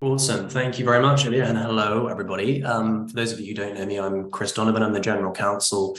Awesome. Thank you very much, Ilya, and hello, everybody. For those of you who don't know me, I'm Chris Donovan. I'm the General Counsel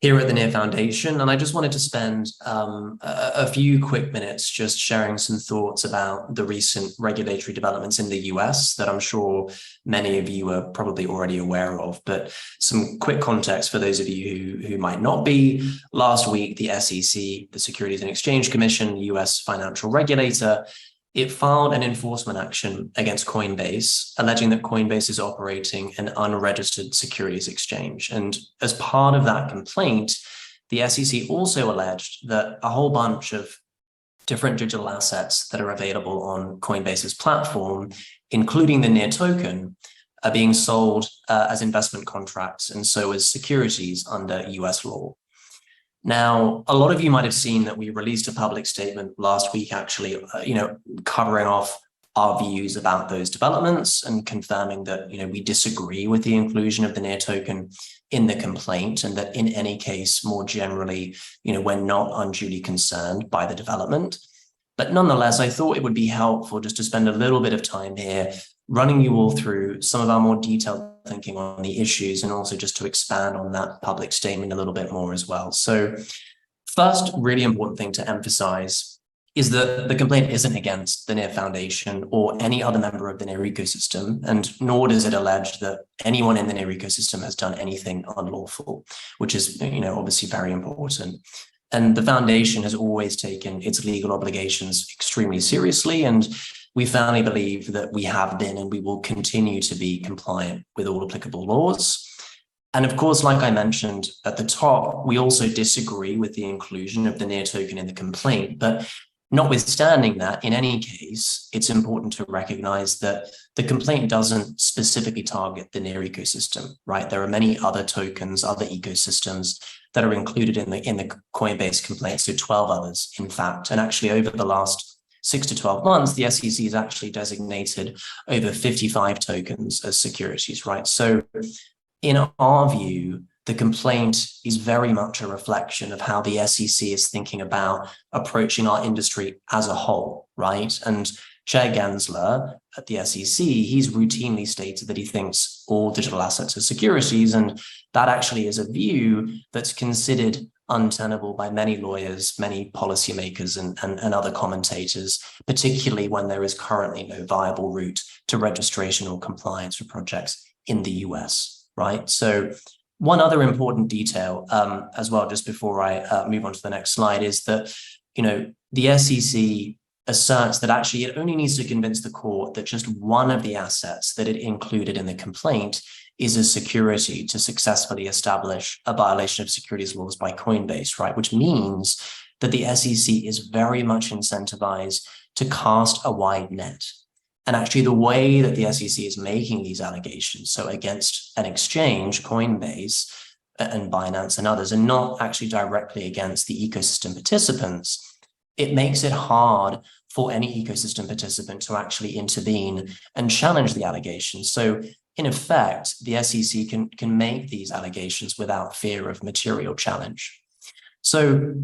here at the Near Foundation, and I just wanted to spend a few quick minutes just sharing some thoughts about the recent regulatory developments in the US that I'm sure many of you are probably already aware of. But some quick context for those of you who might not be. Last week, the SEC, the Securities and Exchange Commission, US financial regulator, it filed an enforcement action against Coinbase, alleging that Coinbase is operating an unregistered securities exchange. And as part of that complaint, the SEC also alleged that a whole bunch of different digital assets that are available on Coinbase's platform, including the NEAR token, are being sold as investment contracts and so as securities under US law. Now, a lot of you might have seen that we released a public statement last week, actually, covering off our views about those developments and confirming that, we disagree with the inclusion of the NEAR token in the complaint, and that in any case, more generally, we're not unduly concerned by the development. But nonetheless, I thought it would be helpful just to spend a little bit of time here running you all through some of our more detailed thinking on the issues, and also just to expand on that public statement a little bit more as well. So first, really important thing to emphasize is that the complaint isn't against the NEAR Foundation or any other member of the NEAR ecosystem, and nor does it allege that anyone in the NEAR ecosystem has done anything unlawful, which is, obviously very important. And the foundation has always taken its legal obligations extremely seriously, and we firmly believe that we have been and we will continue to be compliant with all applicable laws. And of course, like I mentioned at the top, we also disagree with the inclusion of the NEAR token in the complaint. But notwithstanding that, in any case, it's important to recognize that the complaint doesn't specifically target the NEAR ecosystem, right? There are many other tokens, other ecosystems that are included in the Coinbase complaint, so 12 others, in fact. And actually, over the last 6 to 12 months, the SEC has actually designated over 55 tokens as securities, right? So in our view, the complaint is very much a reflection of how the SEC is thinking about approaching our industry as a whole, right? And Chair Gensler at the SEC, he's routinely stated that he thinks all digital assets are securities, and that actually is a view that's considered untenable by many lawyers, many policymakers, and other commentators, particularly when there is currently no viable route to registration or compliance for projects in the US, right? So one other important detail as well, just before I move on to the next slide, is that, the SEC asserts that actually it only needs to convince the court that just one of the assets that it included in the complaint is a security to successfully establish a violation of securities laws by Coinbase, right? Which means that the SEC is very much incentivized to cast a wide net. And actually the way that the SEC is making these allegations, so against an exchange, Coinbase and Binance and others, and not actually directly against the ecosystem participants, it makes it hard for any ecosystem participant to actually intervene and challenge the allegations. So in effect, the SEC can make these allegations without fear of material challenge. So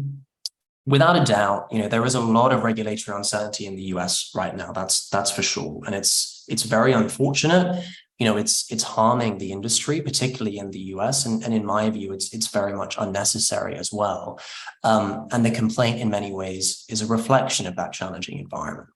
without a doubt, there is a lot of regulatory uncertainty in the US right now. That's for sure. And it's very unfortunate. It's harming the industry, particularly in the US. And in my view, it's very much unnecessary as well. And the complaint in many ways is a reflection of that challenging environment.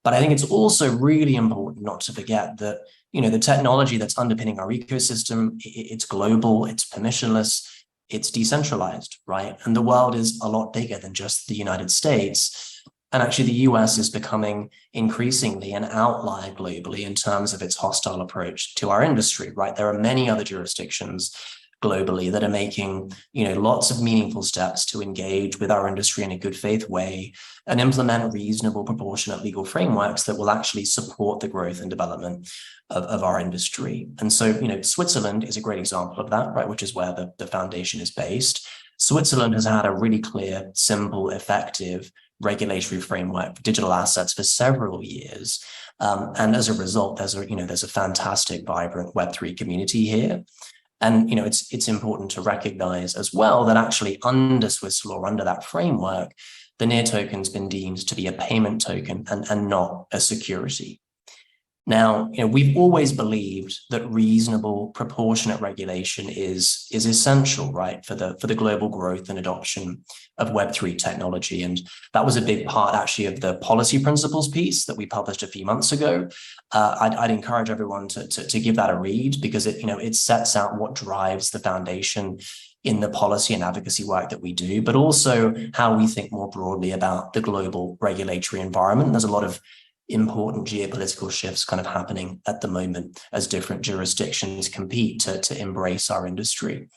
But I think it's also really important not to forget that, the technology that's underpinning our ecosystem, it's global, it's permissionless, it's decentralized, right? And the world is a lot bigger than just the United States. And actually, the US is becoming increasingly an outlier globally in terms of its hostile approach to our industry, right? There are many other jurisdictions globally that are making, lots of meaningful steps to engage with our industry in a good faith way and implement reasonable, proportionate legal frameworks that will actually support the growth and development of our industry. And so, Switzerland is a great example of that, right? Which is where the foundation is based. Switzerland has had a really clear, simple, effective regulatory framework for digital assets for several years. And as a result, there's a fantastic, vibrant Web3 community here. And it's important to recognize as well that actually under Swiss law, under that framework, the NEAR token's been deemed to be a payment token and not a security. Now, we've always believed that reasonable, proportionate regulation is essential, right, for the global growth and adoption of Web3 technology. And that was a big part, actually, of the policy principles piece that we published a few months ago. I'd encourage everyone to give that a read, because it sets out what drives the foundation in the policy and advocacy work that we do, but also how we think more broadly about the global regulatory environment. There's a lot of important geopolitical shifts kind of happening at the moment as different jurisdictions compete to embrace our industry.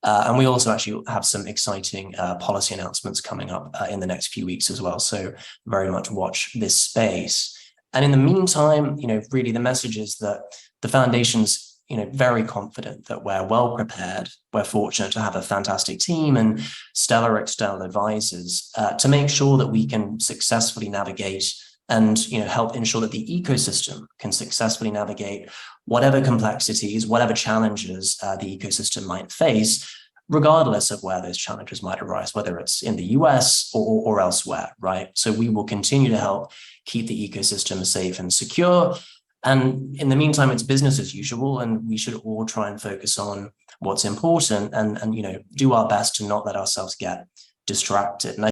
And we also actually have some exciting policy announcements coming up in the next few weeks as well. So very much watch this space. And in the meantime, really the message is that the foundation's very confident that we're well prepared. We're fortunate to have a fantastic team and stellar external advisors to make sure that we can successfully navigate and help ensure that the ecosystem can successfully navigate whatever complexities, whatever challenges the ecosystem might face, regardless of where those challenges might arise, whether it's in the US or elsewhere, right? So we will continue to help keep the ecosystem safe and secure. And in the meantime, it's business as usual, and we should all try and focus on what's important and do our best to not let ourselves get distracted. And